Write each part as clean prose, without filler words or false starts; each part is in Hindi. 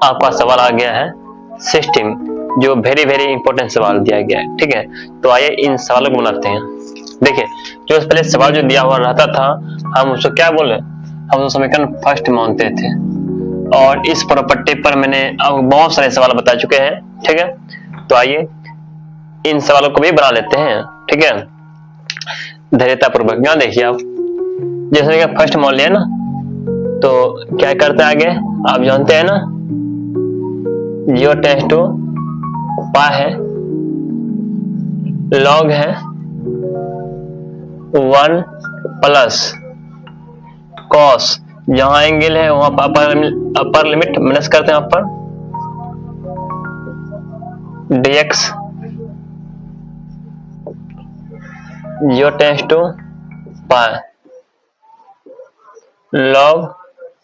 आपका सवाल आ गया है सिस्टम, जो वेरी वेरी इंपॉर्टेंट सवाल दिया गया है। ठीक है, तो आइए इन सवालों को बनाते हैं। देखिए, जो पहले सवाल जो दिया हुआ रहता था, हम उसको क्या बोले, हम उसको समीकरण फर्स्ट मानते थे। और इस प्रॉपर्टी पर मैंने अब बहुत सारे सवाल बता चुके हैं। ठीक है, तो आइए इन सवालों को भी बना लेते हैं। ठीक है, धैर्यता पूर्वक यहाँ देखिए आप, जैसे कि फर्स्ट मान लिया ना, तो क्या करते हैं आगे आप जानते हैं ना, 0 टेंस टू पाई है, लॉग है 1 प्लस कॉस, जहां एंगल है वहां अपर लिमिट माइनस करते हैं upper, dx 0 tends to pi log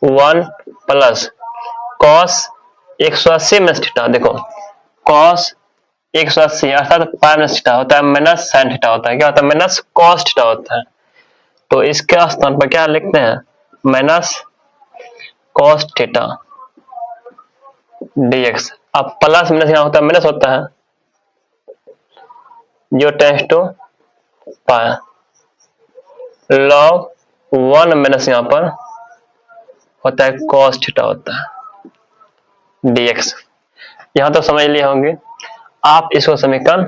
1 plus cos 180 minus theta. देखो कॉस 180 अर्थात पाई माइनस थीटा होता है माइनस साइन थीटा होता है, क्या होता है माइनस कॉस थीटा होता है। तो इसके स्थान पर क्या लिखते हैं, माइनस कॉस थीटा dx। अब प्लस माइनस यहाँ होता है माइनस होता है, 0 tends to pi log 1 minus यहाँ पर होता है कॉस थीटा होता है dx। यहां तो समझ लिए होंगे। आप इसको समीकरण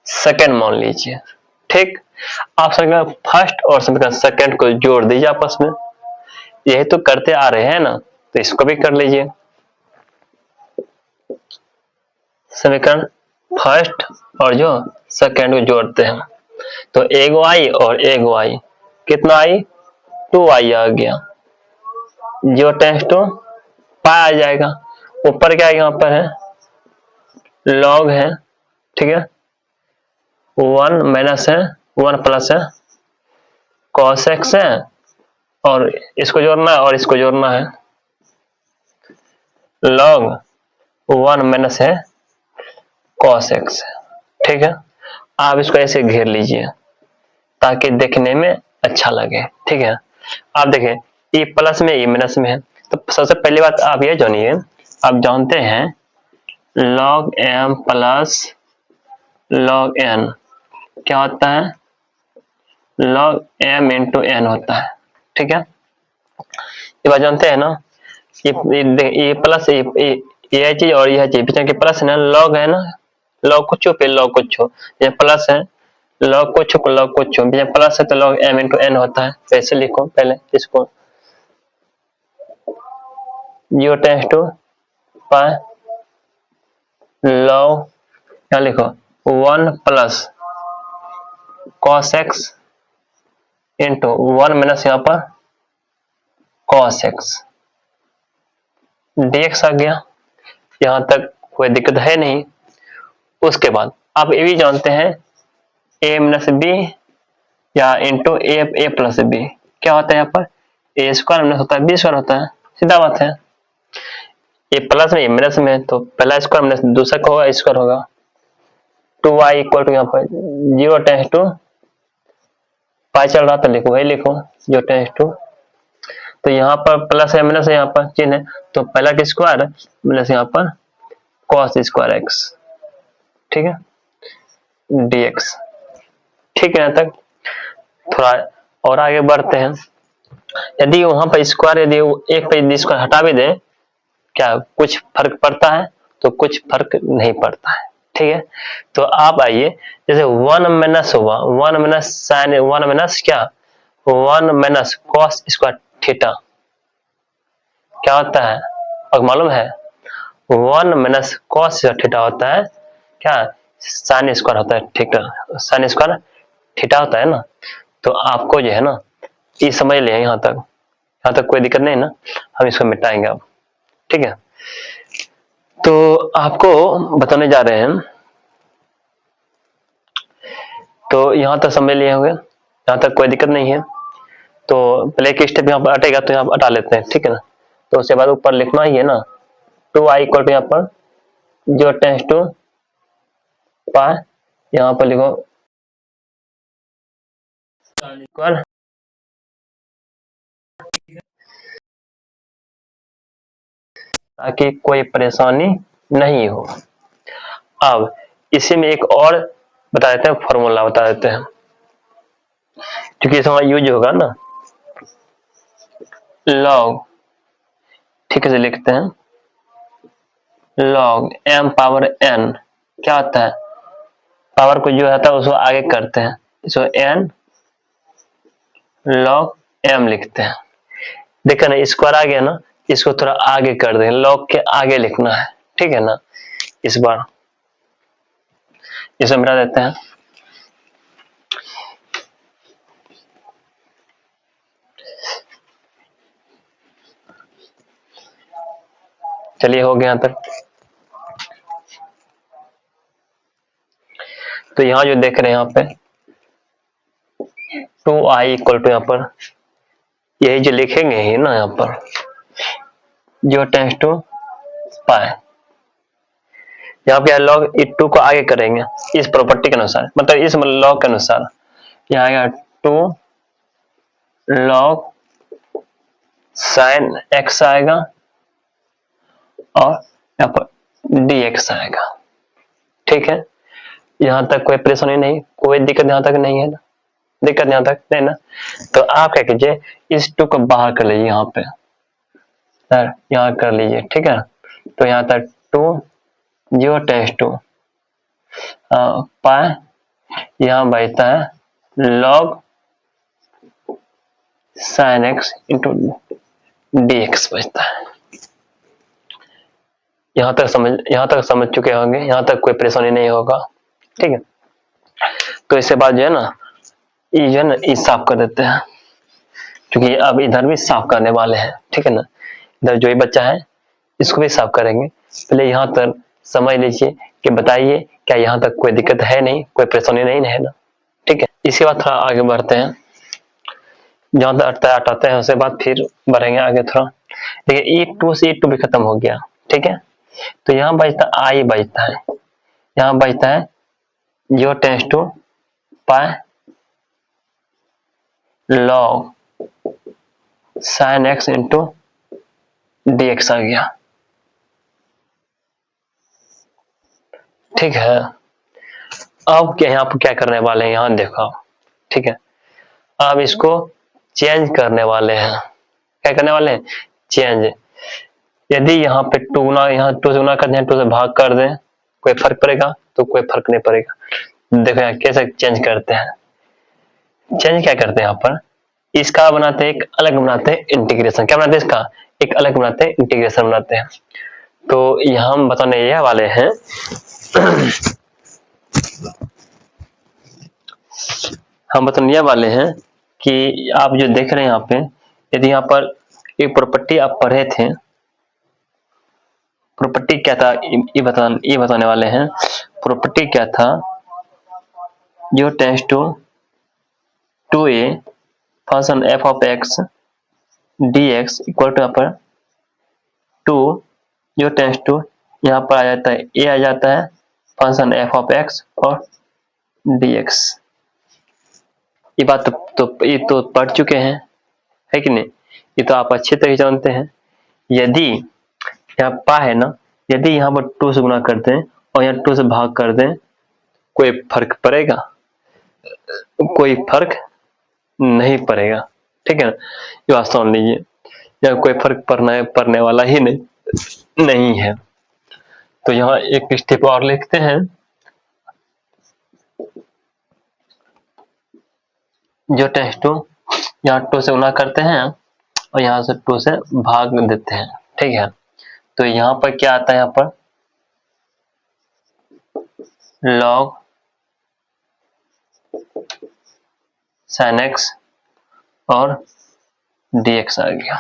सेकंड मान लीजिए। ठीक, आप समीकरण फर्स्ट और समीकरण सेकंड को जोड़ दीजिए आपस में, यही तो करते आ रहे हैं ना, तो इसको भी कर लीजिए। समीकरण फर्स्ट और जो सेकंड को जोड़ते हैं, तो एक y और एक y, कितना आई 2y आ गया, 0 टेंस टू पाई आ जाएगा। ऊपर क्या यहाँ पर है लॉग है, ठीक है, 1 माइनस है 1 प्लस है cos x है, और इसको जोड़ना है और इसको जोड़ना है, log 1 माइनस है cos x है। ठीक है, आप इसको ऐसे घेर लीजिए ताकि देखने में अच्छा लगे। ठीक है, आप देखें ये प्लस में ये माइनस में है, तो सबसे पहली बात आप ये जानिए, आप जानते हैं log m plus log n क्या होता है, log m इंटू n होता है। ठीक है, ये बात जानते हैं ना, ये प्लस ये चीज और यह चीज बीच में प्लस है ना, लॉग है ना, लॉग कुछ पे लॉग कुछ, ये प्लस है लॉग कुछ लॉग कुछ, बीच में प्लस है तो लॉग m इंटू n होता है। तो ऐसे लिखो पहले इसको, 0 टेंस टू पाई लॉग, क्या लिखो 1 plus cos x into 1 minus यहाँ पर cos x dx आ गया। यहां तक कोई दिक्कत है नहीं। उसके बाद आप ये भी जानते हैं a माइनस बी या इंटू ए प्लस बी क्या होता है, यहाँ पर ए स्क्वायर माइनस होता है बी स्क्वायर होता है, सीधा बात है। ये प्लस में ये माइनस में, तो पहला स्क्वायर माइनस दूसरा का होगा स्क्वायर होगा, 2y इक्वल टू यहाँ पर 0 टेंस टू पाई चल रहा था, लिखो वही लिखो 0 टेंस टू, तो यहाँ पर प्लस है माइनस है यहाँ पर चिन्ह है, तो पहला का स्क्वायर माइनस यहाँ पर cos स्क्वायर एक्स। ठीक है, dx। ठीक है, यहाँ तक थोड़ा और आगे बढ़ते हैं। यदि वहां पर स्क्वायर, यदि एक पे स्क्वायर हटा भी दे, क्या कुछ फर्क पड़ता है, तो कुछ फर्क नहीं पड़ता है। ठीक है, तो आप आइए, जैसे 1 माइनस हुआ 1 माइनस साइन 1 माइनस क्या 1 माइनस कॉस स्क्वायर थीटा क्या होता है, और मालूम है 1 माइनस कॉस थीटा होता है क्या साइन स्क्वायर होता है थीटा, साइन स्क्वायर थीटा होता है ना। तो आपको जो है ना ये समझ लिया, यहाँ तक कोई दिक्कत नहीं ना, हम इसको मिटाएंगे अब। ठीक है, तो आपको बताने जा रहे हैं, तो यहाँ तक समझ लिए होंगे, यहाँ तक कोई दिक्कत नहीं है। तो पहले एक स्टेप यहाँ पर अटेगा तो यहाँ पर हटा लेते हैं। ठीक है ना, तो उसके बाद ऊपर लिखना ही है ना, 2y इक्वल टू यहाँ पर 0 टेंस टू पाई, यहाँ पर लिखो इक्वल ताकि कोई परेशानी नहीं हो। अब इसी में एक और बता देते हैं, फॉर्मूला बता देते हैं, क्योंकि इसमें यूज होगा ना। लॉग, ठीक से लिखते हैं, लॉग m पावर n क्या होता है, पावर को जो होता है उसको आगे करते हैं, इसको n log m लिखते हैं। देखा ना, स्क्वायर आ गया ना, इसको थोड़ा आगे कर दें, log के आगे लिखना है, ठीक है ना। इस बार इसे मिटा देते हैं, चलिए हो गया यहाँ तक। तो यहाँ जो देख रहे हैं यहाँ पे 2i इक्वल टू, यहाँ पर यही जो लिखेंगे ही ना, यहाँ पर जो टेंस टू पाए, यहाँ पे लॉग 2 को आगे करेंगे इस प्रॉपर्टी के अनुसार, मतलब इस लॉग के अनुसार। यहाँ आएगा 2 लॉग साइन x आएगा और यहाँ पर dx आएगा, ठीक है। यहाँ तक कोई परेशानी नहीं, कोई दिक्कत यहाँ तक नहीं है ना, दिक्कत यहाँ तक नहीं ना। तो आप क्या कीजिए, इस 2 को बाहर कर लीजिए, यहाँ पे सर यहाँ कर लीजिए, ठीक है। तो यहाँ तक 2 जो टेंस टू पाए, यहाँ बचता है log sign x into dx बचता है। यहाँ तक समझ चुके होंगे, यहाँ तक कोई परेशानी नहीं होगा, ठीक है। तो इसके बाद जो है ना, ये जो है ना, ये साफ कर देते हैं, क्योंकि अब इधर भी साफ करने वाले हैं, ठीक है ना। इधर जो ही बच्चा है इसको भी साफ करेंगे। पहले यहाँ तक समझ लीजिए कि बताइए क्या यहाँ तक कोई दिक्कत है नहीं, कोई परेशानी नहीं है ना, ठीक है। इसके बाद थोड़ा आगे बढ़ते हैं, जहां तक हटाते हैं उसके बाद फिर बढ़ेंगे आगे थोड़ा। देखिए E2 से E2 भी खत्म हो गया, ठीक है। तो यहाँ बचता I बचता है, यहाँ बचता है जो टेंस टू पाए log sign x into dx आ गया, ठीक है। अब क्या यहाँ पर क्या करने वाले हैं, यहाँ देखो, ठीक है। अब इसको चेंज करने वाले हैं, क्या करने वाले हैं, चेंज। यदि यहाँ पे 2 गुना, यहाँ 2 से गुना कर दें, 2 से भाग कर दें, कोई फर्क पड़ेगा, तो कोई फर्क नहीं पड़ेगा। देखो यहाँ कैसे चेंज करते हैं, चेंज क्या करते हैं, यहाँ पर इसका बनाते हैं एक अलग, बनाते हैं इंटीग्रेशन। क्या बनाते हैं, इसका एक अलग बनाते हैं, इंटीग्रेशन बनाते हैं। तो यहाँ हम बताने यह वाले हैं हम बताने यह वाले हैं कि आप जो देख रहे हैं यहाँ पे, यदि यहाँ पर एक प्रॉपर्टी आप पढ़े थे, प्रॉपर्टी क्या था, ये बताने वाले हैं। प्रॉपर्टी क्या था, जो tends to 2a function f of x dx equal to यहाँ पर 2 जो टेंस टू, यहाँ पर आ जाता है a आ जाता है फंक्शन f ऑफ x और dx। ये बात ये तो पढ़ चुके हैं, है कि नहीं, ये तो आप अच्छे तरह जानते हैं। यदि यहाँ पा है ना, यदि यहाँ पर 2 से गुना कर दें और यहाँ 2 से भाग कर दें, कोई फर्क पड़ेगा, कोई फर्क नहीं पड़ेगा, ठीक है ना। ये बात सुन लीजिए, यहाँ कोई फर्क पड़ने वाला ही नहीं है। तो यहाँ एक स्टेप और लिखते हैं, जो टेंस टू, यहाँ 2 से गुना करते हैं और यहाँ से 2 से भाग देते हैं, ठीक है। तो यहाँ पर क्या आता है, यहाँ पर log sin x और dx आ गया।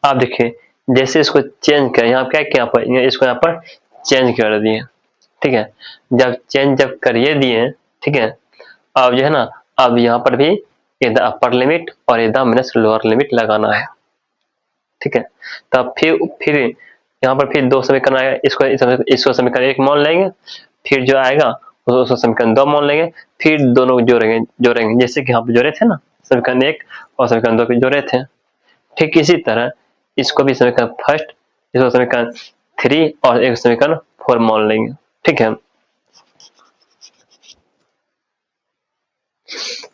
आप देखिए जैसे इसको चेंज करें, यहाँ क्या किया, इसको यहाँ पर चेंज कर दिए, ठीक है। जब करिए दिए, ठीक है। अब जो है ना, अब यहाँ पर भी इधर अपर लिमिट और इधर माइनस लोअर लिमिट लगाना है, ठीक है। तब फिर यहाँ पर फिर 2 समीकरण आएगा, इसको समीकरण 1 मान लेंगे, फिर जो आएगा उसको समीकरण 2 मान लेंगे, फिर दोनों जोड़ेंगे जैसे कि यहाँ पे जोड़े थे ना, समीकरण 1 और समीकरण 2 पे जोड़े थे। ठीक इसी तरह इसको भी समीकरण फर्स्ट, इसको समीकरण 3 और एक समीकरण 4 मान लेंगे। ठीक है,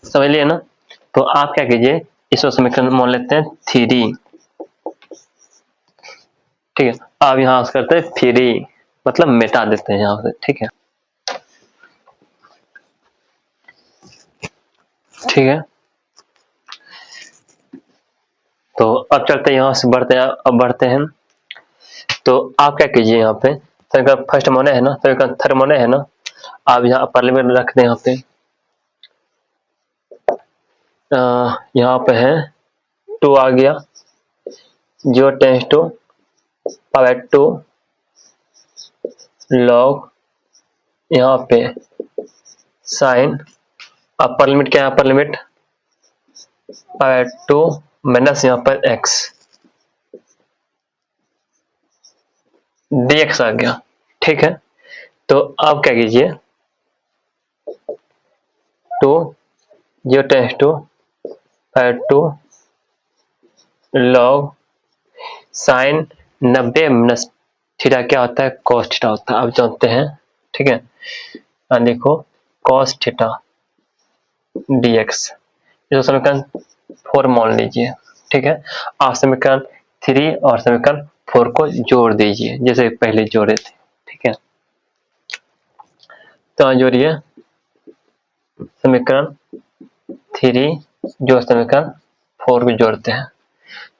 समझ लिए ना। तो आप क्या कीजिए, इसको समीकरण मान लेते हैं 3। ठीक है, आप यहाँ से करते हैं 3, मतलब मिटा देते हैं यहाँ से। ठीक है, ठीक है। तो अब चलते हैं, यहाँ से बढ़ते हैं, अब बढ़ते हैं। तो आप क्या कीजिए, यहाँ पे समीकरण फर्स्ट मोने है ना, समीकरण थर्ड मोने है ना, आप यहाँ अपर लिमिट रख दें। यहाँ पे यहाँ पे है 2 आ गया, 0 टेंस टू पावर 2 लॉग, यहाँ पे साइन, अपर लिमिट क्या है, अपर लिमिट पावर 2 माइनस यहाँ पर x dx आ गया। ठीक है, तो आप क्या कीजिए, 2 0 tends to power 2 log sine 90 minus theta क्या होता है, कॉस थीटा होता है, आप जानते हैं। ठीक है, देखो कॉस थीटा dx, इसको समीकरण 4 मान लीजिए। ठीक है, आप समीकरण 3 और समीकरण 4 को जोड़ दीजिए जैसे पहले जोड़े थे। ठीक है, तो जोड़िए समीकरण 3 जो समीकरण 4 को जोड़ते हैं,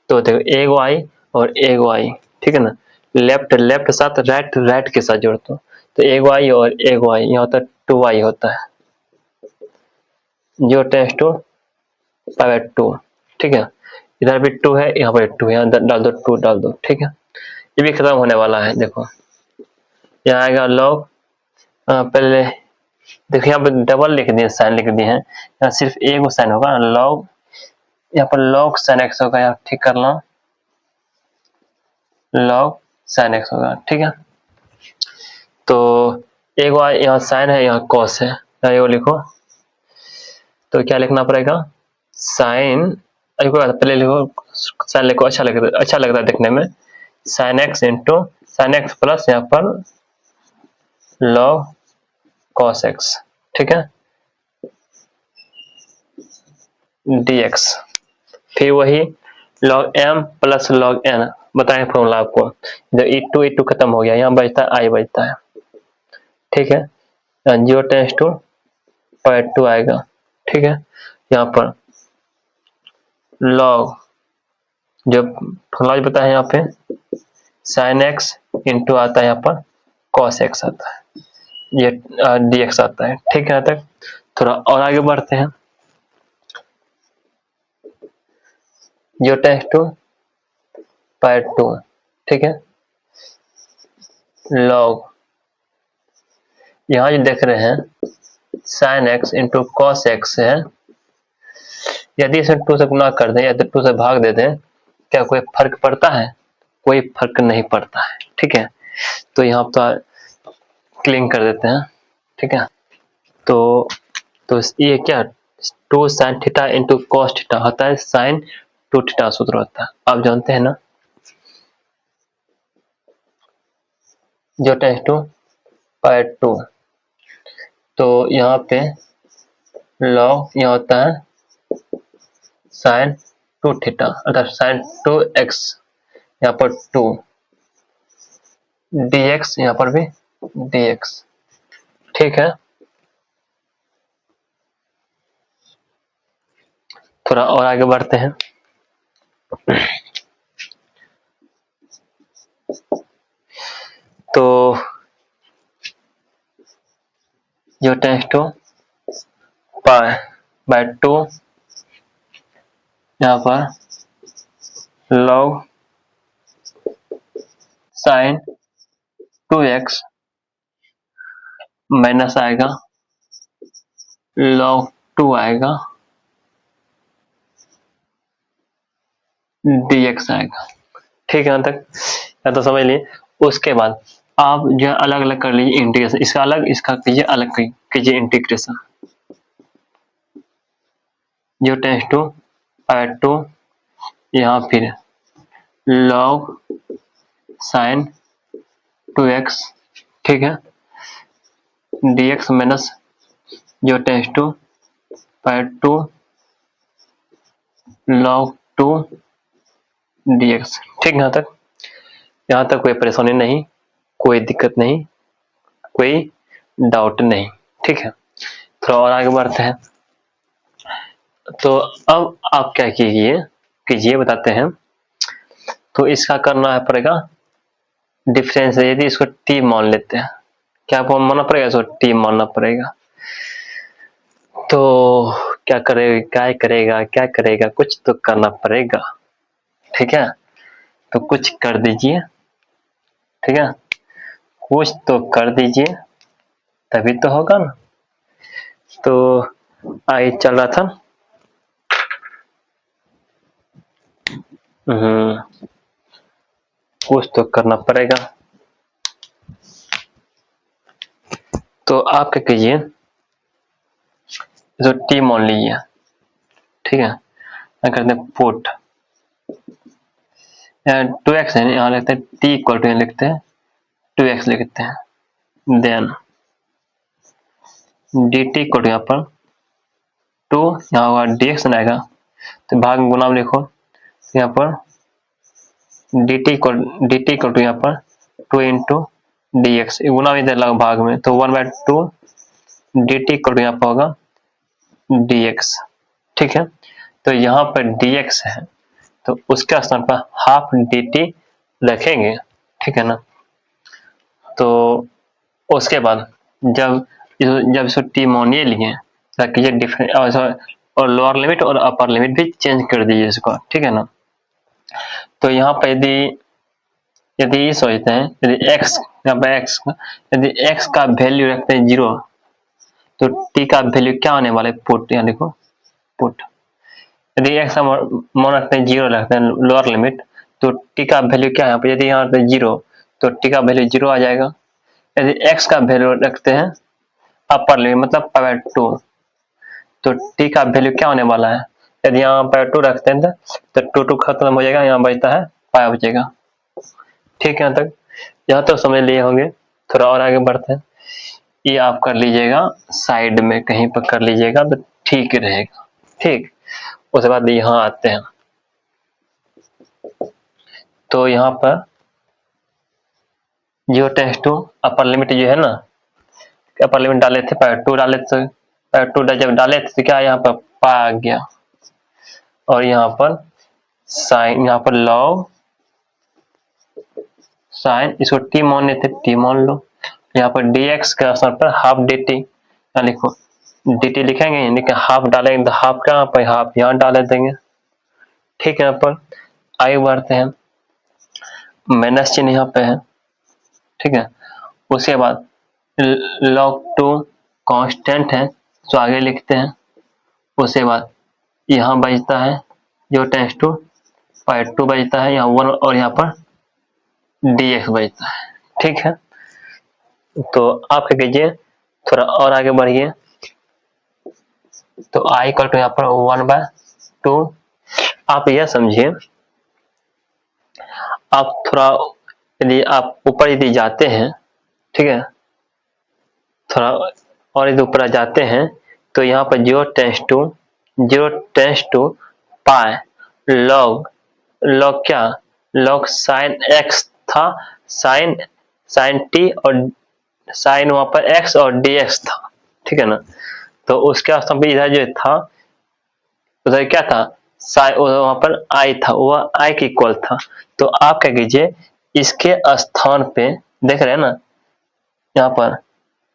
तो देखो एक y और एक y, ठीक है ना, लेफ्ट लेफ्ट साथ राइट राइट के साथ जोड़ता हूँ, तो एक y और एक y, यहाँ होता है 2y होता है, जो टेंस टू पावर 2। ठीक है, इधर भी 2 है, यहाँ पर 2 है, यहाँ डाल दो 2 डाल दो। ठीक है, ये भी खत्म होने वाला है। देखो यहाँ आएगा लॉग, पहले देखो यहाँ पर डबल लिख दिए, साइन लिख दिए हैं, यहाँ सिर्फ एक साइन होगा लॉग, यहाँ पर लॉग साइन एक्स होगा, यहाँ ठीक कर लो, लॉग साइन एक्स होगा। ठीक है, तो एक बार यहाँ साइन है, यहाँ कॉस है, यहाँ ये लिखो, तो क्या लिखना पड़ेगा, साइन, पहले लिखो साइन, लिखो अच्छा लगता है देखने में, sign x into sine x plus यहाँ पर लॉग कॉस एक्स। ठीक है, dx, फिर वही log m plus log n, बताएं फॉर्मूला आपको, जब e2 खत्म हो गया, यहाँ बचता है i बचता है। ठीक है, 0 टेंस टू पावर 2 आएगा। ठीक है, यहाँ पर log, जो फॉर्मूला बताया यहाँ पे sin x इंटू आता है यहाँ पर cos x आता है, ये dx आता है। ठीक है, यहाँ तक थोड़ा और आगे बढ़ते हैं, 0 टेंस टू पावर 2। ठीक है, log, यहाँ जो देख रहे हैं sin x into cos x है, यदि इसे 2 से गुना कर दें या तो 2 से भाग दे दें, क्या कोई फर्क पड़ता है, कोई फर्क नहीं पड़ता है। ठीक है, तो यहाँ पर क्लिंग कर देते हैं। ठीक है, तो ये क्या 2 sine theta into cos theta होता है, साइन 2 थीटा सूत्र होता है, आप जानते हैं ना, जो टेंस टू पावर 2, तो यहाँ पे लॉग यहाँ होता है साइन 2 थीटा अर्थात साइन 2x, यहाँ पर 2 dx, यहाँ पर भी dx। ठीक है, थोड़ा और आगे बढ़ते हैं, तो जो टेंस टू पाई बाय 2, यहाँ पर लॉग साइन 2x माइनस आएगा लॉग 2 आएगा dx आएगा। ठीक है, यहाँ तक या तो समझ लिए। उसके बाद आप जो अलग अलग कर लीजिए इंटीग्रेशन, इसका अलग इसका कीजिए अलग कीजिए इंटीग्रेशन, जो टेंस टू पावर 2, यहाँ फिर लॉग साइन 2x, ठीक है, dx माइनस जो tends to pi 2 log 2 dx, ठीक है। यहाँ तक कोई परेशानी नहीं, कोई दिक्कत नहीं, कोई डाउट नहीं, ठीक है। थोड़ा और आगे बढ़ते हैं। तो अब आप क्या कीजिए बताते हैं। तो इसका करना है पड़ेगा डिफरेंस, यदि इसको t मान लेते हैं, क्या मानना पड़ेगा, इसको t मानना पड़ेगा। तो क्या करेगा, कुछ तो करना पड़ेगा, ठीक है। तो कुछ कर दीजिए, ठीक है, कुछ तो कर दीजिए, तभी तो होगा ना। तो आई चल रहा था, कुछ तो करना पड़ेगा। तो आप क्या कीजिए, जो टी मान लीजिए, ठीक है, क्या करते हैं पुट 2x है, यहाँ लिखते हैं t इक्वल टू, लिखते हैं 2x लिखते हैं, देन dt इक्वल टू यहाँ पर 2, यहाँ होगा dx आएगा, तो भाग में गुना में लिखो, यहाँ पर dt इक्वल टू यहाँ पर 2 इंटू dx, गुना में इधर लगा भाग में, तो 1/2 dt इक्वल टू यहाँ पर होगा dx, ठीक है। तो यहाँ पर dx है, तो उसके स्थान पर हाफ dt रखेंगे, ठीक है ना। तो उसके बाद जब इसको टी मानिए लिए, कीजिए डिफरेंस, और लोअर लिमिट और अपर लिमिट भी चेंज कर दीजिए इसको, ठीक है ना। तो यहाँ पर यदि ये सोचते हैं, यदि x, यहाँ पर x, यदि x का वैल्यू रखते हैं 0, तो t का वैल्यू क्या होने वाला है, पुट, यहाँ देखो पुट, यदि x का मान रखते हैं 0, रखते हैं लोअर लिमिट, तो t का वैल्यू क्या है, यदि यहाँ पे 0, तो t का वैल्यू 0 आ जाएगा। यदि x का वैल्यू रखते हैं अपर लिमिट मतलब पाई 2, तो t का वैल्यू क्या होने वाला है, यदि यहाँ पाई 2 रखते हैं तो 2 खत्म हो जाएगा, यहाँ बचता है पाई बचेगा, ठीक है। यहाँ तक समझ लिए होंगे। थोड़ा और आगे बढ़ते हैं, ये आप कर लीजिएगा साइड में कहीं पर कर लीजिएगा तो ठीक रहेगा, ठीक। उसके बाद यहाँ आते हैं, तो यहाँ पर जो टेंस टू अपर लिमिट जो है ना, अपर लिमिट डाले थे पाई 2 डाले, तो पाई 2 जब डाले थे तो क्या यहाँ पर पा आ गया, और यहाँ पर साइन, यहाँ पर लॉग साइन, इसको टी मान थे, टी मान लो। यहाँ पर dx के स्थान पर हाफ dt, यहाँ लिखो dt लिखेंगे, लेकिन हाफ डालेंगे तो हाफ कहाँ पर, हाफ यहाँ डाल देंगे, ठीक है। यहाँ पर आगे बढ़ते हैं, माइनस चिन्ह यहाँ पे है, ठीक है। उसके बाद log 2 कांस्टेंट है, तो आगे लिखते हैं। उसके बाद यहाँ बचता है जो टेंस टू पाई 2 बचता है, यहाँ 1, और यहाँ पर dx बचता है, ठीक है। तो आप क्या कीजिए, थोड़ा और आगे बढ़िए, तो i इक्वल टू यहाँ पर 1/2। आप यह समझिए, आप थोड़ा यदि आप ऊपर यदि जाते हैं, ठीक है, थोड़ा और यदि ऊपर जाते हैं, तो यहाँ पर 0 टेंस टू पाई लॉग क्या, लॉग साइन x था, साइन t और साइन वहां पर x और dx था, ठीक है ना। तो उसके स्थान पर इधर जो था, उधर क्या था, वहां पर i था, वह i के इक्वल था। तो आप क्या कीजिए, इसके स्थान पे देख रहे हैं ना, यहाँ पर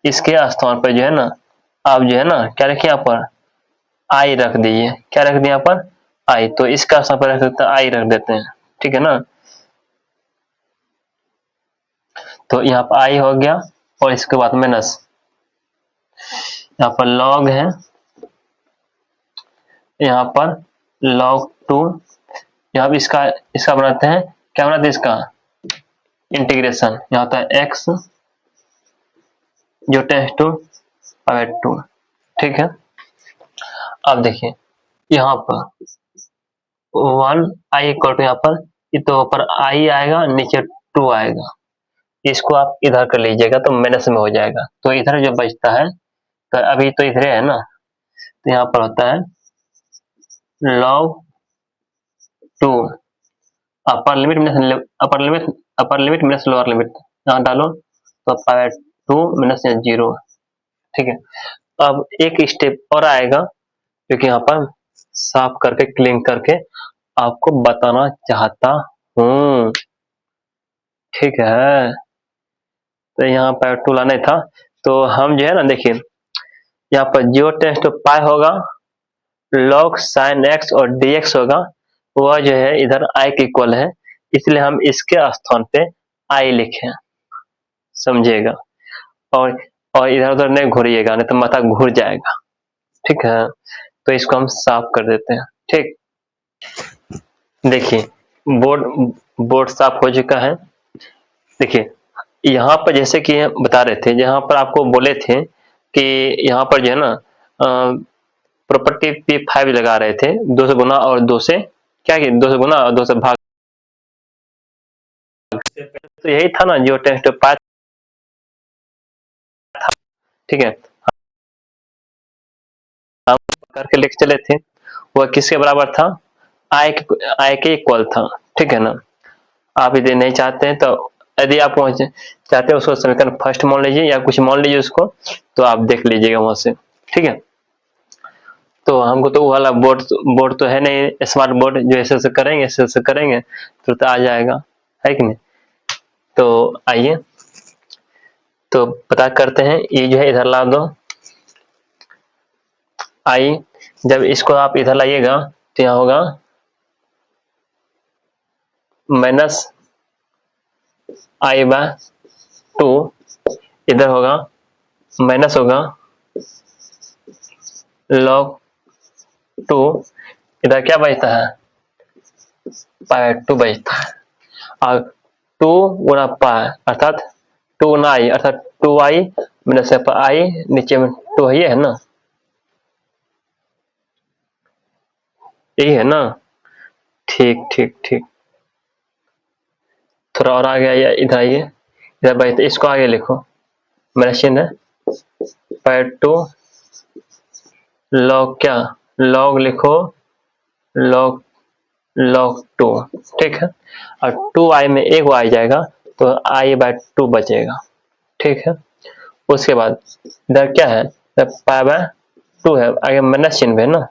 इसके स्थान पर जो है ना, आप जो है ना क्या रखिए, यहाँ पर i रख दीजिए, क्या रख दिए यहाँ पर i, तो इसका स्थान पर रख सकते हैं i रख देते हैं, ठीक है ना। तो यहाँ पर i हो गया, और इसके बाद माइनस, यहाँ पर log है, यहाँ पर log 2, यहाँ पर इसका बनाते हैं, क्या बनाते हैं इसका इंटीग्रेशन, यहाँ होता है x जो टेंस टू पाई 2, ठीक है। अब देखिए यहाँ पर 1 i इक्वल टू, यहाँ पर ये तो ऊपर i आएगा, नीचे 2 आएगा। इसको आप इधर कर लीजिएगा तो माइनस में हो जाएगा, तो इधर जो बचता है, तो अभी तो इधर है ना, तो यहाँ पर होता है log 2 अपर लिमिट माइनस अपर लिमिट माइनस लोअर लिमिट, यहाँ डालो तो पावर 2 माइनस 0। ठीक है, अब एक स्टेप और आएगा जो कि यहाँ पर साफ करके क्लीन करके आपको बताना चाहता हूँ। ठीक है, तो यहाँ पर 2 लाना ही था, तो हम जो है ना, देखिए यहाँ पर 0 टेंस टू पाई होगा, log sin x और dx होगा, वह जो है इधर i के इक्वल है, इसलिए हम इसके स्थान पे i लिखें, समझिएगा। और और इधर उधर नहीं घूरिएगा, नहीं तो माथा घूर जाएगा। ठीक है, तो इसको हम साफ कर देते हैं। ठीक, देखिए बोर्ड साफ हो चुका है। देखिए यहाँ पर जैसे कि बता रहे थे, जहाँ पर आपको बोले थे कि यहाँ पर जो है ना प्रॉपर्टी P5 लगा रहे थे, 2 से गुना और 2 से क्या, 2 से गुना और 2 से भाग, तो यही था ना जो टेंस टू पाई था। ठीक है, हम करके लिख चले थे, वह किसके बराबर था, i के इक्वल था। ठीक है ना, आप यदि नहीं चाहते हैं, तो यदि आप चाहते हैं उसको समीकरण फर्स्ट मान लीजिए या कुछ मान लीजिए उसको, तो आप देख लीजिएगा वहां से। ठीक है, तो हमको तो वो वाला बोर्ड तो है नहीं, स्मार्ट बोर्ड जो ऐसे करेंगे तो आ जाएगा, है कि नहीं। तो आइए तो पता करते हैं, ये जो है इधर ला दो आई, जब इसको आप इधर लाइएगा तो यहाँ होगा माइनस i/2, इधर होगा माइनस होगा log 2, इधर क्या बचता है, π/2 बचता है, और 2 गुना पाई अर्थात 2 गुना i अर्थात 2i माइनस i, नीचे में 2 है ना, यही है ना। ठीक ठीक ठीक, थोड़ा और आगे आइए, इधर आइए, इधर बचता, इसको आगे लिखो, माइनस चिन्ह है, π/2 log क्या, log लिखो log 2। ठीक है, और 2i में एक आ जाएगा तो i/2 बचेगा। ठीक है, उसके बाद इधर क्या है, π/2 है, आगे माइनस चिन्ह है ना,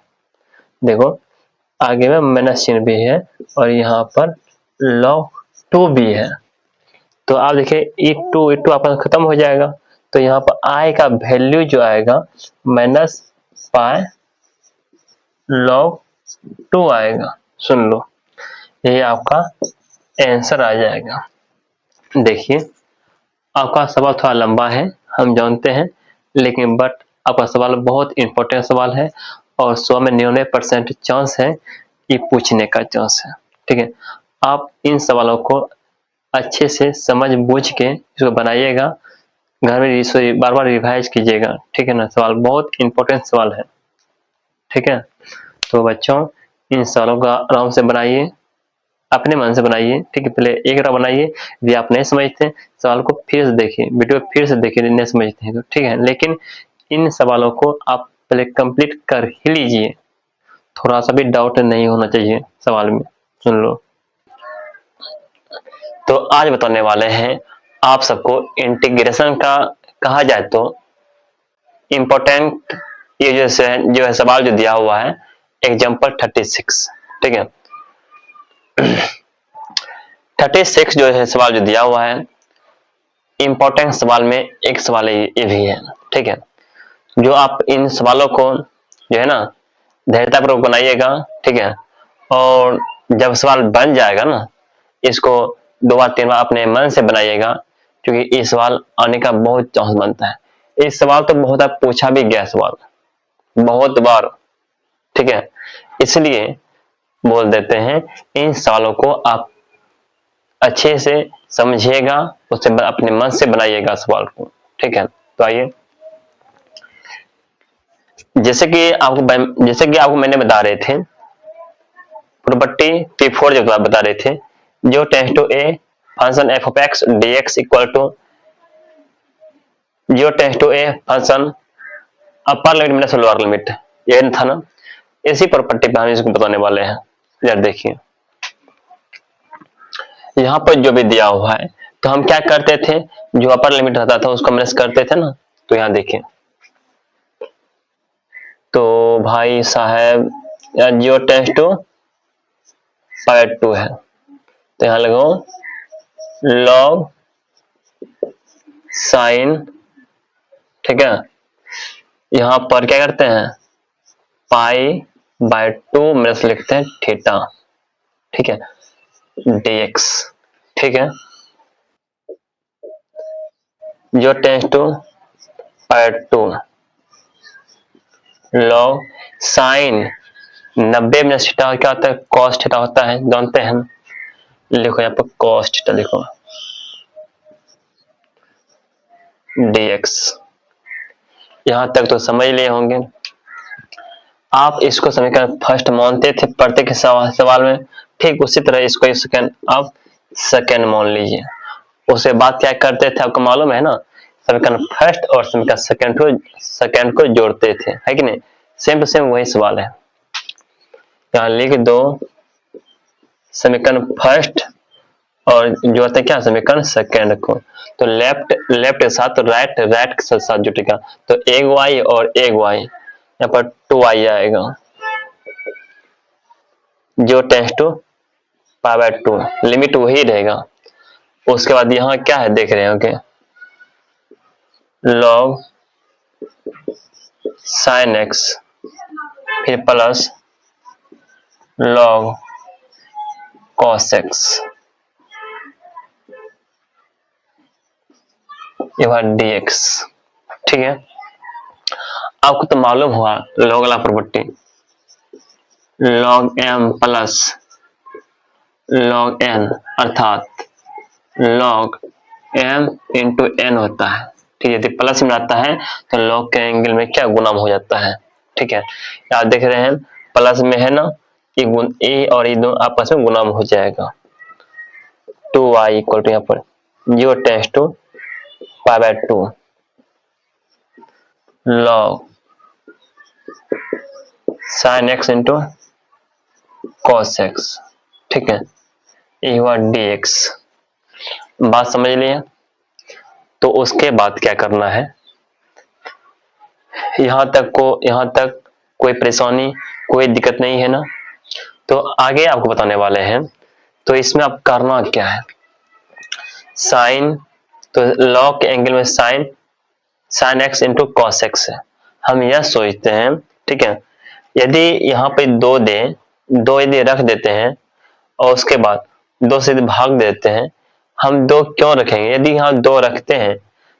देखो आगे में माइनस चिन्ह भी है और यहाँ पर log 2 भी है, तो आप देखिए e2 आपका खत्म हो जाएगा, तो यहाँ पर i का वैल्यू जो आएगा माइनस पाई log 2 आएगा। सुन लो, ये आपका आंसर आ जाएगा। देखिए आपका सवाल थोड़ा लंबा है, हम जानते हैं, लेकिन बट आपका सवाल बहुत इंपॉर्टेंट सवाल है और 100 में 99% चांस है कि पूछने का चांस है। ठीक है, आप इन सवालों को अच्छे से समझ बूझ के इसको बनाइएगा, घर में बार बार रिवाइज कीजिएगा। ठीक है ना, सवाल बहुत इंपॉर्टेंट सवाल है। ठीक है, तो बच्चों इन सवालों का आराम से बनाइए, अपने मन से बनाइए। ठीक है, पहले एक बार बनाइए, यदि आप नहीं समझते सवाल को फिर से देखिए, वीडियो फिर से देखिए, नहीं समझते हैं तो ठीक है, लेकिन इन सवालों को आप पहले कंप्लीट कर ही लीजिए, थोड़ा सा भी डाउट नहीं होना चाहिए सवाल में। सुन लो, तो आज बताने वाले हैं आप सबको इंटीग्रेशन का, कहा जाए तो इम्पोर्टेंट, ये जो है सवाल जो दिया हुआ है एग्जाम्पल 36। ठीक है, 36 जो है सवाल जो दिया हुआ है, इंपॉर्टेंट सवाल में एक सवाल ये भी है। ठीक है, जो आप इन सवालों को जो है ना धैर्यतापूर्वक बनाइएगा। ठीक है, और जब सवाल बन जाएगा ना, इसको 2 बार 3 बार अपने मन से बनाइएगा, क्योंकि ये सवाल आने का बहुत चांस बनता है। इस सवाल तो बहुत बार पूछा भी गया सवाल, बहुत बार। ठीक है, इसलिए बोल देते हैं इन सवालों को आप अच्छे से समझिएगा, उससे अपने मन से बनाइएगा सवाल को। ठीक है, तो आइए, जैसे कि आपको मैंने बता रहे थे प्रॉपर्टी P4 जो बता रहे थे, जो tends to A function F of X D X equal to 0 tends to A function upper limit minus lower limit, ये था ना। इसी प्रॉपर्टी पे हम इसको बताने वाले हैं। यार देखिए यहाँ पर जो भी दिया हुआ है तो हम क्या करते थे, जो अपर लिमिट रहता था उसको माइनस करते थे ना। तो यहाँ देखिए तो भाई साहब 0 टेंस टू पावर 2 है, तो यहाँ लगाओ लॉग साइन, ठीक है। यहाँ पर क्या करते हैं पाई बाय 2 माइनस लिखते हैं थीटा, ठीक है, dx, ठीक है। जो tends to power 2 log sine 90 minus theta क्या होता है कॉस थीटा होता है, जानते हैं। लिखो यहाँ पर कॉस थीटा लिखो dx। यहां तक तो समझ लिए होंगे आप। इसको समीकरण फर्स्ट मानते थे प्रत्येक सवाल में, ठीक उसी तरह इसको सेकंड आप सेकंड मान लीजिए। उसके बाद क्या करते थे आपको मालूम है ना, समीकरण फर्स्ट और समीकरण सेकंड को जोड़ते थे, है कि नहीं। सेम टू सेम वही सवाल है। यहाँ लिख दो समीकरण फर्स्ट और जो होता है क्या समीकरण सेकंड को, तो लेफ्ट लेफ्ट के साथ, तो राइट राइट के साथ जुटेगा, तो एक वाई और एक वाई, यहाँ पर 2y आएगा। जो टेंस टू पावर 2 लिमिट वही रहेगा। उसके बाद यहाँ क्या है देख रहे हो कि लॉग साइन एक्स फिर प्लस लॉग कॉस एक्स, ये बार dx, ठीक है। आपको तो मालूम हुआ लॉग वाला property, log m plus log n अर्थात लॉग m इंटू n होता है, ठीक है। यदि प्लस में आता है तो लॉग के एंगल में क्या गुणा हो जाता है, ठीक है। आप देख रहे हैं प्लस में है ना, ए और ये दोनों आपस में गुणा हो जाएगा। 2y इक्वल टू यहाँ पर 0 tends to power 2 log sine x into cos x, ठीक है, ये हुआ dx। बात समझ लिए। तो उसके बाद क्या करना है, यहां तक कोई परेशानी कोई दिक्कत नहीं है ना। तो आगे आपको बताने वाले हैं। तो इसमें आप करना क्या है, साइन, तो लॉग के एंगल में sign x into cos x है। हम यह सोचते हैं, ठीक है, यदि यहाँ पे दो यदि रख देते हैं और उसके बाद 2 से भाग देते हैं, हम 2 क्यों रखेंगे, यदि यहाँ 2 रखते हैं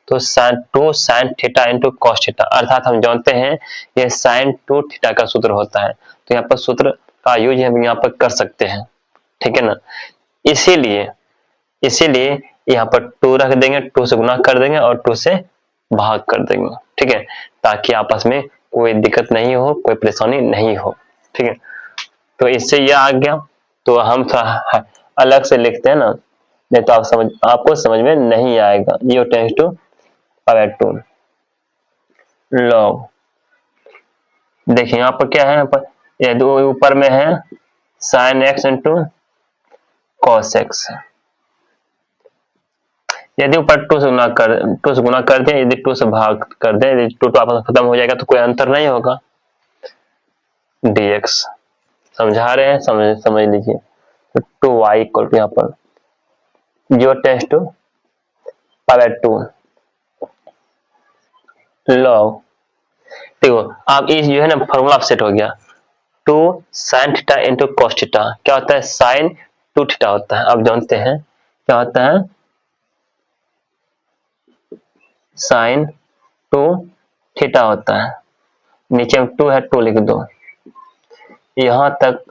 तो sine theta into cos theta, अर्थात हम जानते हैं ये साइन 2 थीटा का सूत्र होता है। तो यहाँ पर सूत्र का यूज हम यहाँ पर कर सकते हैं, ठीक है ना। इसीलिए यहाँ पर 2 रख देंगे, 2 से गुना कर देंगे और 2 से भाग कर देंगे, ठीक है, ताकि आपस में कोई दिक्कत नहीं हो, कोई परेशानी नहीं हो, ठीक है। तो इससे यह आ गया। तो हम थोड़ा अलग से लिखते हैं ना, नहीं तो आपको समझ में नहीं आएगा। ये टेंस टू पावर 2 लॉग, देखिए यहाँ पर क्या है, यहाँ पर ये दो ऊपर में है sign x into cos x. यदि ऊपर 2 से गुना कर दें, यदि 2 से भाग कर दें, यदि 2 आपस में खत्म हो जाएगा तो कोई अंतर नहीं होगा। dx समझा रहे हैं, समझ लीजिए। तो 2y इक्वल टू यहाँ पर जो टेंस टू पावर 2 लॉग, देखो आप इस जो है ना फॉर्मूला सेट हो गया, 2 sine theta into cos theta क्या होता है, साइन 2 थीटा होता है। आप जानते हैं क्या होता है, साइन 2 थीटा होता है। नीचे में 2 है, 2 लिख दो। यहां तक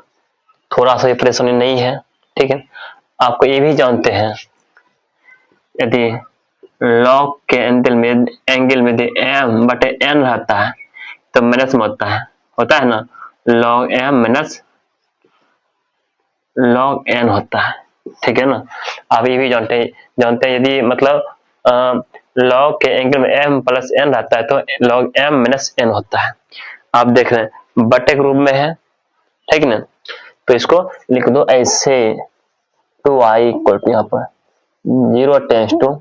थोड़ा सा परेशानी नहीं है, ठीक है। आपको ये भी जानते हैं यदि लॉग के एंगल में यदि m बटे n रहता है तो माइनस में होता है ना, log m minus log n होता है, ठीक है ना। आप ये भी जानते हैं यदि मतलब लॉग के एंगल में m प्लस n रहता है तो log m माइनस n होता है। आप देख रहे हैं बटे के रूप में है, ठीक ना। तो इसको लिख दो ऐसे 2i इक्वल टू यहाँ पर 0 टेंस टू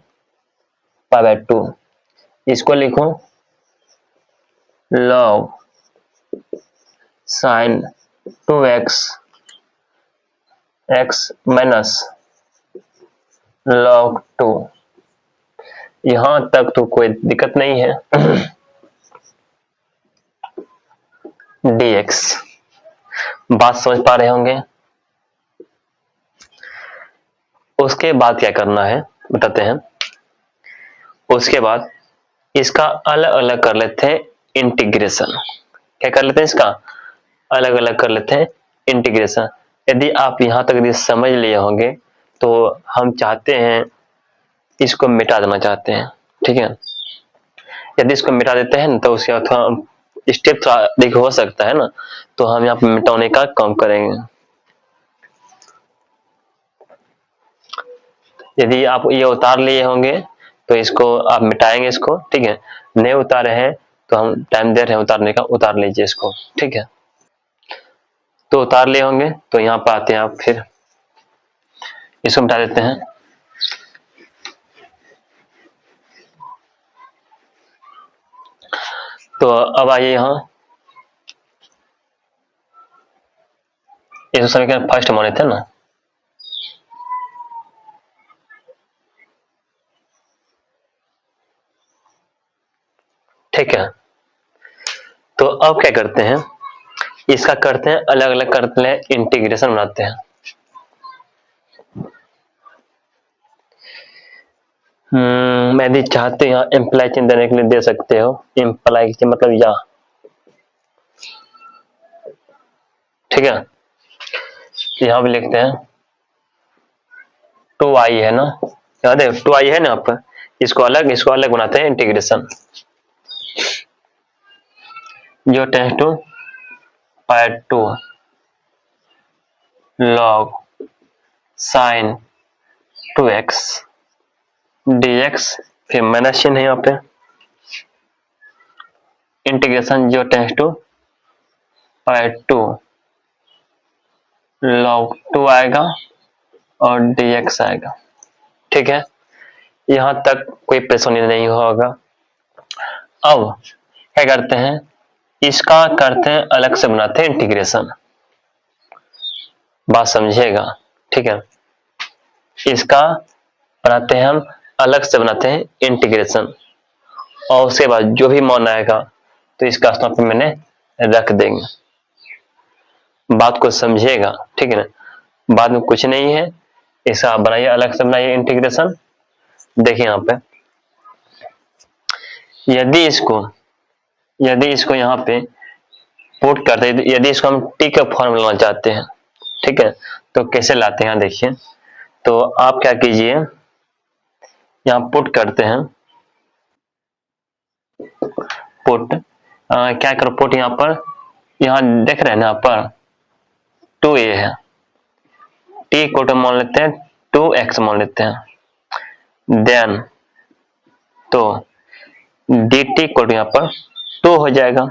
पाई बाय 2। इसको लिखो log sin 2x x minus log 2। यहां तक तो कोई दिक्कत नहीं है। dx बात समझ पा रहे होंगे। उसके बाद क्या करना है बताते हैं। उसके बाद इसका अलग अलग कर लेते हैं इंटीग्रेशन। क्या कर लेते हैं, इसका अलग अलग कर लेते हैं इंटीग्रेशन। यदि आप यहां तक यदि समझ लिए होंगे तो हम चाहते हैं इसको मिटा देना चाहते हैं, ठीक है। यदि इसको मिटा देते हैं तो उसके बाद थोड़ा स्टेप थोड़ा अधिक हो सकता है ना, तो हम यहाँ पे मिटाने का काम करेंगे। यदि आप ये उतार लिए होंगे तो इसको आप मिटाएंगे इसको, ठीक है। नहीं उतारे हैं तो हम टाइम दे रहे हैं उतारने का, उतार लीजिए इसको, ठीक है। तो उतार लिए होंगे तो यहाँ पर आते हैं आप, फिर इसको मिटा देते हैं। तो अब आइए यहाँ, इस समीकरण फर्स्ट माने थे ना, ठीक है। तो अब क्या करते हैं, इसका करते हैं अलग अलग करते हैं इंटीग्रेशन बनाते हैं। मैं भी चाहते यहाँ इम्प्लाई चिन्ह देने के लिए दे सकते हो, इम्प्लाई मतलब या, ठीक है। यहाँ पे लिखते हैं 2i है ना, याद है 2i है ना। आप इसको अलग बनाते हैं इंटीग्रेशन, जो tends to pi 2 log sin 2x dx, फिर माइनस चिन्ह है यहाँ पे, इंटीग्रेशन जो टेंस टू पाई 2 log 2 आएगा और dx आएगा, ठीक है। यहां तक कोई परेशानी नहीं होगा। अब क्या करते हैं, इसका करते हैं अलग से बनाते हैं इंटीग्रेशन, बात समझिएगा, ठीक है। इसका बनाते हैं हम अलग से बनाते हैं इंटीग्रेशन, और उसके बाद जो भी मान आएगा तो इसका स्थान पे मैंने रख देंगे। बात को समझिएगा, ठीक है ना। बाद में कुछ नहीं है, इसका बनाइए अलग से बनाइए इंटीग्रेशन। देखिए यहाँ पे यदि इसको यहाँ पे पुट करते हैं, यदि इसको हम टी का फॉर्म लाना चाहते हैं, ठीक है, तो कैसे लाते हैं देखिए। तो आप क्या कीजिए, यहाँ पुट करते हैं, पुट क्या करो, पुट यहाँ पर, यहाँ देख रहे हैं ना, यहाँ पर 2a है, टी को मान लेते हैं 2x मान लेते हैं, देन तो dt को यहाँ पर 2 हो जाएगा,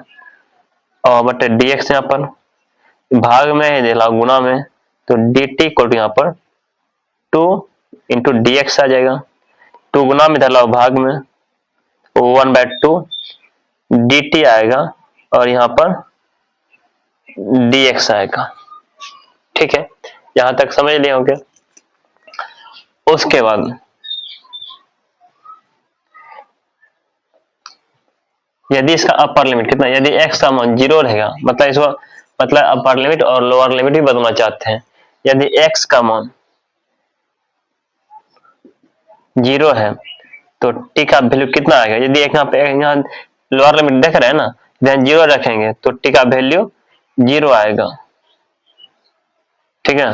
और बट dx यहाँ पर भाग में है गुना में, तो dt को यहाँ पर 2 इंटू dx आ जाएगा। 2 गुना में धरला भाग में 1/2 dt आएगा, और यहाँ पर dx आएगा, ठीक है। यहां तक समझ लिए होंगे। उसके बाद यदि इसका अपर लिमिट कितना, यदि x का मान 0 रहेगा, मतलब इसको मतलब अपर लिमिट और लोअर लिमिट भी बदलना चाहते हैं। यदि x का मान 0 है तो t का वैल्यू कितना आएगा, यदि यहाँ पे यहाँ लोअर लिमिट देख रहे हैं ना, यदि 0 रखेंगे तो t का वैल्यू 0 आएगा, ठीक है।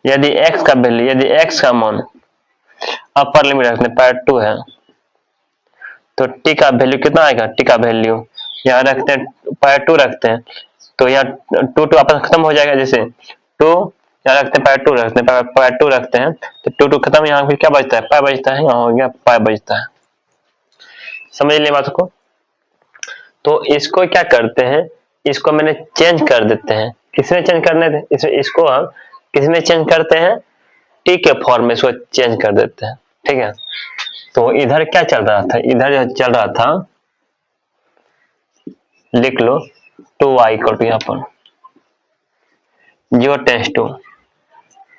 यदि x का वैल्यू, यदि x का मान अपर लिमिट रखते हैं पाई 2 है, तो टी का वैल्यू कितना आएगा, टी का वैल्यू यहाँ रखते हैं पाई 2 रखते हैं, तो यहाँ टू टू आपस खत्म हो जाएगा, जैसे टू यहाँ रखते हैं, पाई टू रखते हैं, पाई टू रखते हैं, तो टू टू खत्म, यहाँ फिर क्या बचता है, पाई बचता है, यहाँ हो गया पाई बचता है। समझ लिया बात को। तो इसको क्या करते हैं, इसको मैंने चेंज कर देते हैं, किसमें चेंज करने थे, इसको हम किसमें चेंज करते हैं, टी के फॉर्म में इसको चेंज कर देते हैं। ठीक है, तो इधर क्या चल रहा था, इधर जो चल रहा था, लिख लो 2y इक्वल टू यहाँ पर 0 टेंस टू,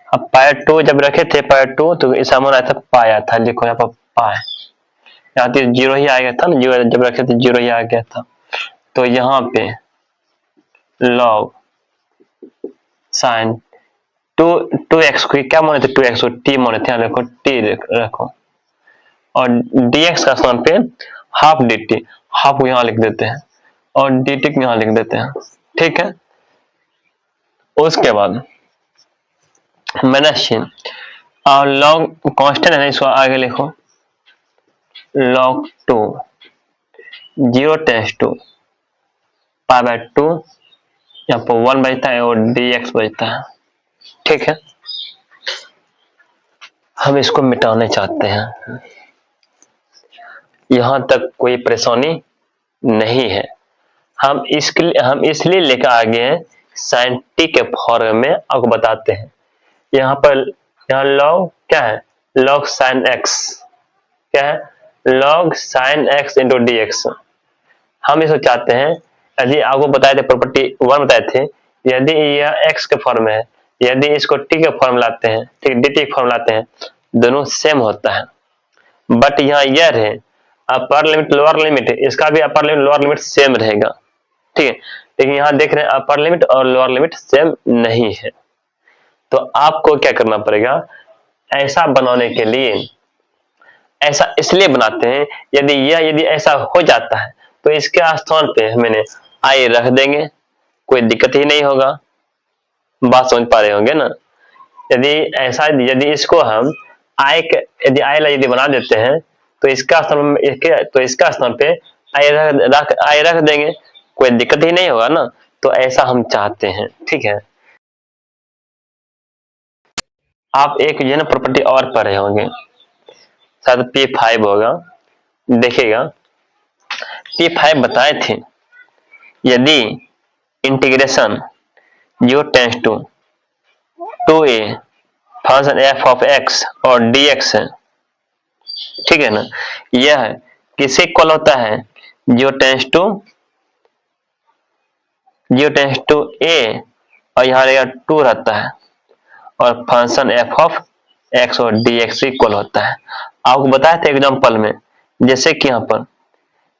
अब पाई टू जब रखे थे पाई टू तो इसका मान आया था पाया था, लिखो यहाँ पर पाए, यहाँ तो 0 ही आ गया था ना, 0 जब रखे थे 0 ही आ गया था। तो यहाँ पे log sin 2x को क्या माने थे, 2x को t माने थे, यहाँ देखो t रखो, और dx का स्थान पे हाफ dt, हाफ को यहाँ लिख देते हैं और dt को यहाँ लिख देते हैं। ठीक है, उसके बाद माइनस चिन्ह और log कांस्टेंट है ना, इसको आगे लिखो log 2 0 tends to pi by 2, यहाँ पर 1 बचता है और dx बचता है। ठीक है, हम इसको मिटाने चाहते हैं, यहां तक कोई परेशानी नहीं है। हम इसलिए लेकर आ गए हैं sin t के फॉर्म में, आपको बताते हैं। यहाँ पर यहाँ log क्या है, log sin x, क्या है, log sin x into dx। हम इसको चाहते हैं, यदि आपको बताए थे प्रॉपर्टी 1 बताए थे, यदि यह x के फॉर्म में है, यदि इसको t के फॉर्म लाते हैं, ठीक dt के फॉर्म लाते हैं, दोनों सेम होता है। बट यहाँ यह है अपर लिमिट लोअर लिमिट, इसका भी upper limit lower limit same रहेगा। ठीक है, लेकिन यहाँ देख रहे हैं अपर लिमिट और लोअर लिमिट सेम नहीं है। तो आपको क्या करना पड़ेगा, ऐसा बनाने के लिए, ऐसा इसलिए बनाते हैं, यदि ऐसा हो जाता है तो इसके स्थान पे मैंने आई रख देंगे, कोई दिक्कत ही नहीं होगा। बात समझ पा रहे होंगे ना। यदि इसको हम यदि आई बना देते हैं तो इसका स्थान पे आई रख देंगे, कोई दिक्कत ही नहीं होगा ना। तो ऐसा हम चाहते हैं। ठीक है, आप एक जो है ना प्रॉपर्टी और पढ़े होंगे, शायद P5 होगा, देखिएगा। P5 बताए थे, यदि integration 0 tends to 2a function f of x और dx है, ठीक है ना, यह किसे इक्वल होता है, 0 टेंस टू a और यहाँ रहेगा 2 रहता है, और फंक्शन f ऑफ x और dx इक्वल होता है। आपको बताए थे एग्जांपल में, जैसे कि यहाँ पर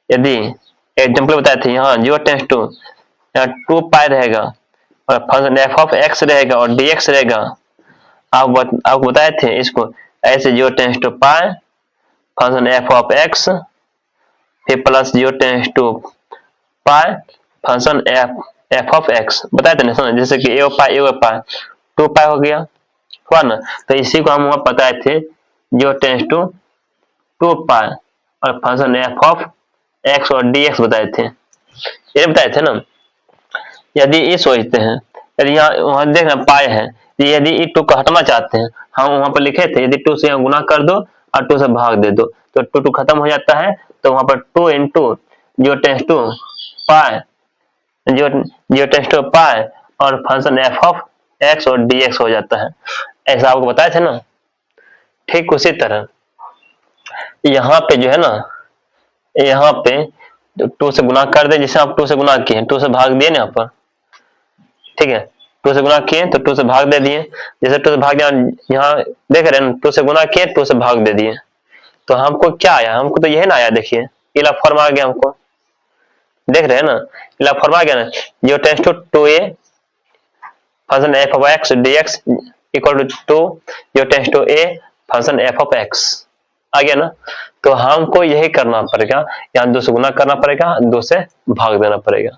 यदि एग्जांपल बताए थे, यहाँ 0 टेंस टू, यहाँ 2 पाई रहेगा और फंक्शन f ऑफ x रहेगा और dx रहेगा। आपको बताए थे इसको ऐसे, 0 tends to pi function f of x, फिर plus 0 tends to pi function f of x बताए थे ना, जैसे कि a पाई 2 पाई हो गया, हुआ ना। तो इसी को हम वहां बताए थे, 0 टेंस टू 2 पाई और फंक्शन f ऑफ x और dx बताए थे, ये बताए थे ना। यदि ये सोचते हैं, यदि यहाँ वहां देख रहे पाई है, यदि ये 2 को हटाना चाहते हैं, हम वहां पर लिखे थे यदि 2 से यहाँ गुना कर दो और 2 से भाग दे दो तो 2 खत्म हो जाता है। तो वहां पर 2 into 0 tends to pi, 0 tends to pi और फंक्शन f ऑफ x और dx हो जाता है। ऐसा आपको बताए थे ना। ठीक उसी तरह यहाँ पे जो है ना, यहाँ पे 2 से गुना कर दे, जिसे आप 2 से गुना किए, 2 से भाग दिए ना यहाँ पर, ठीक है, 2 से गुना किए तो 2 से भाग दे दिए, जैसे 2 से भाग दिया, यहाँ देख रहे हैं 2 से गुना किए 2 से भाग दे दिए। तो हमको क्या आया, हमको तो यही ना आया, देखिए इला फॉर्म आ गया हमको, देख रहे हैं ना, इला फॉर्म आ गया ना, 0 tends to 2a function f of x dx equal to 0 tends to a function f of x आ गया ना। तो हमको यही करना पड़ेगा, यहाँ 2 से गुना करना पड़ेगा, 2 से भाग देना पड़ेगा।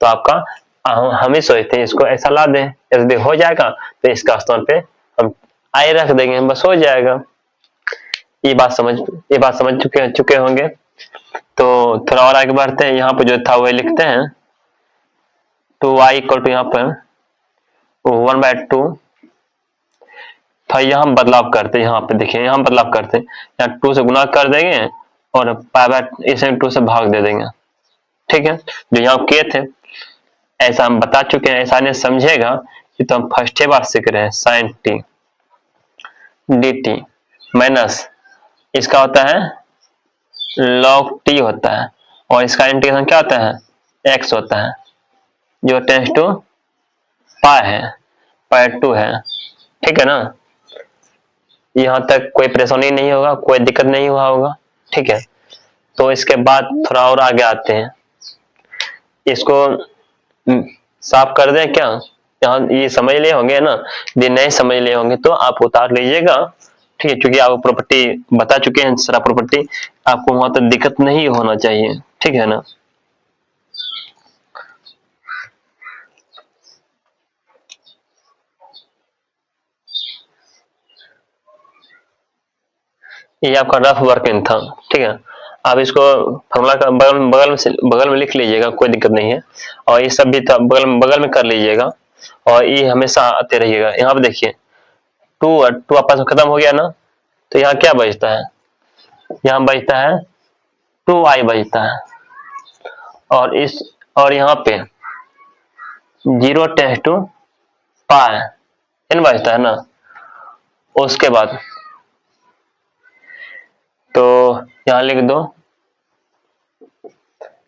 तो आपका हम ही सोचते हैं इसको ऐसा ला दें, यदि हो जाएगा तो इसका स्थान पे हम आई रख देंगे, बस हो जाएगा। ये बात समझ चुके होंगे। तो थोड़ा और आगे बढ़ते हैं, यहाँ पे जो था वही लिखते हैं। तो y इक्वल टू यहाँ पर 1/2। फिर यहाँ बदलाव करते हैं, यहाँ पे देखिए यहाँ बदलाव करते हैं, यहाँ 2 से गुना कर देंगे और इसे 2 से भाग दे देंगे। ठीक है, जो यहाँ के थे ऐसा हम बता चुके हैं, ऐसा नहीं समझेगा कि तो हम फर्स्ट बार सीख रहे हैं। Sine T D t minus इसका होता है लॉग टी होता है, और इसका इंटीग्रेशन क्या होता है एक्स होता है, जो टेंस टू पाई है, पाई/2 है। ठीक है ना, यहाँ तक कोई परेशानी नहीं होगा, कोई दिक्कत नहीं हुआ होगा। ठीक है, तो इसके बाद थोड़ा और आगे आते हैं, इसको साफ कर दें क्या? यहाँ ये समझ लिए होंगे ना, यदि नहीं समझ लिए होंगे तो आप उतार लीजिएगा। ठीक है, क्योंकि आप प्रॉपर्टी बता चुके हैं, सारा प्रॉपर्टी आपको वहां तक दिक्कत नहीं होना चाहिए। ठीक है ना, ये आपका रफ वर्किंग था। ठीक है, आप इसको फॉर्मूला का बगल में लिख लीजिएगा, कोई दिक्कत नहीं है। और ये सब भी बगल में कर लीजिएगा, और ये हमेशा आते रहिएगा। यहाँ पे देखिए टू आपस में खत्म हो गया ना, तो यहाँ क्या बचता है? यहाँ बचता है 2i बचता है, और यहाँ पे 0 टेंस टू पाई n बचता है ना। उसके बाद तो यहाँ लिख दो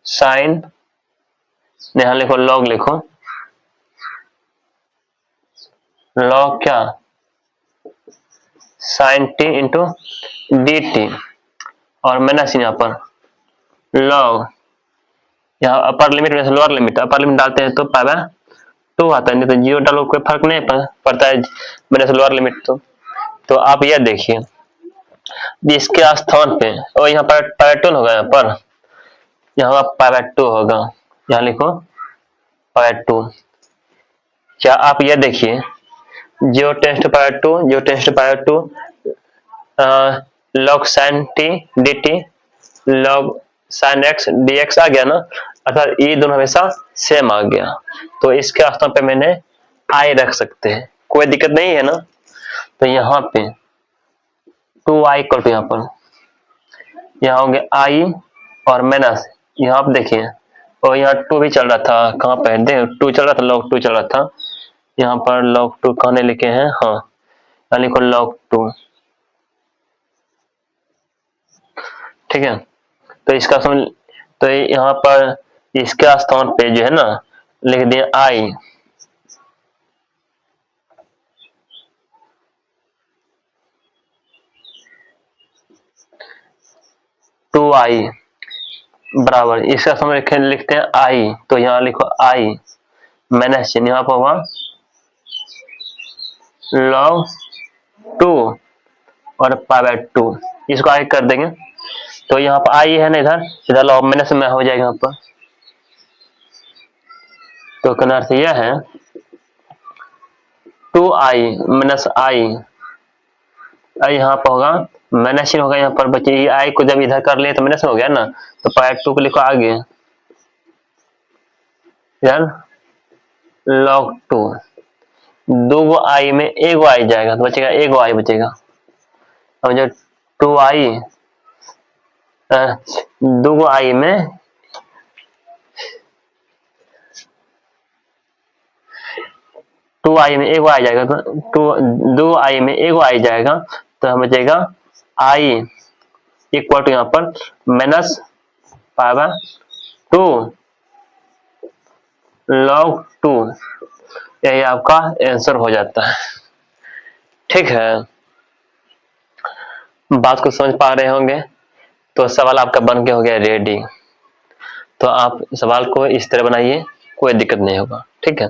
साइन, यहाँ लिखो लॉग, लिखो लॉग क्या sine t into d t, और माइनस यहाँ पर लॉग, यहाँ अपर लिमिट में से लोअर लिमिट, अपर लिमिट डालते हैं तो पाई/2 आता है, नहीं तो 0 डालो कोई फर्क नहीं पड़ता है मैंने से लोअर लिमिट। तो आप यह देखिए इसके स्थान पे, और यहाँ पर पाई/2 होगा, यहाँ पाई/2 होगा, यहाँ लिखो पाई/2। क्या आप यह देखिए 0 tends to pi, 0 tends to pi, log sine T D T, log sine X D X आ गया ना, अर्थात ये दोनों हमेशा सेम आ गया। तो इसके स्थान पे मैंने आई रख सकते हैं, कोई दिक्कत नहीं है ना। तो यहाँ पे 2i इक्वल टू यहाँ पर यहाँ होंगे आई और माइनस, यहाँ आप देखिए, और यहाँ 2 भी चल रहा था, कहाँ पे देख 2 चल रहा था, log 2 चल रहा था, यहाँ पर log 2 कहने लिखे हैं, हाँ यहाँ लिखो log 2। ठीक है, तो इसका समझ, तो यहाँ पर इसके स्थान पे जो है ना लिख दिए आई, टू आई बराबर, इसका समय लिखते हैं आई, तो यहाँ लिखो आई माइनस चिन्ह, यहाँ पर होगा log 2 और पाई/2, इसको आगे कर देंगे। तो यहाँ पर आई है ना, इधर log माइनस में हो जाएगा यहाँ पर। तो कहना अर्थ यह है 2i माइनस आई, यहाँ पर होगा माइनस चिन्ह होगा, यहाँ पर बच्चे ये आई को जब इधर कर लिए तो माइनस हो गया ना, तो पाई/2 को लिखो आगे इधर log 2, 2 आई में 1 आई जाएगा तो बचेगा 1 आई बचेगा। अब जो 2i 2 आई में 2i में 1 आई जाएगा, तो 2 आई में 1 आई जाएगा, तो हम बचेगा आई इक्वल टू यहाँ पर माइनस पाई/2 log 2, यही आपका आंसर हो जाता है। ठीक है, बात को समझ पा रहे होंगे, तो सवाल आपका बन के हो गया रेडी। तो आप सवाल को इस तरह बनाइए, कोई दिक्कत नहीं होगा। ठीक है।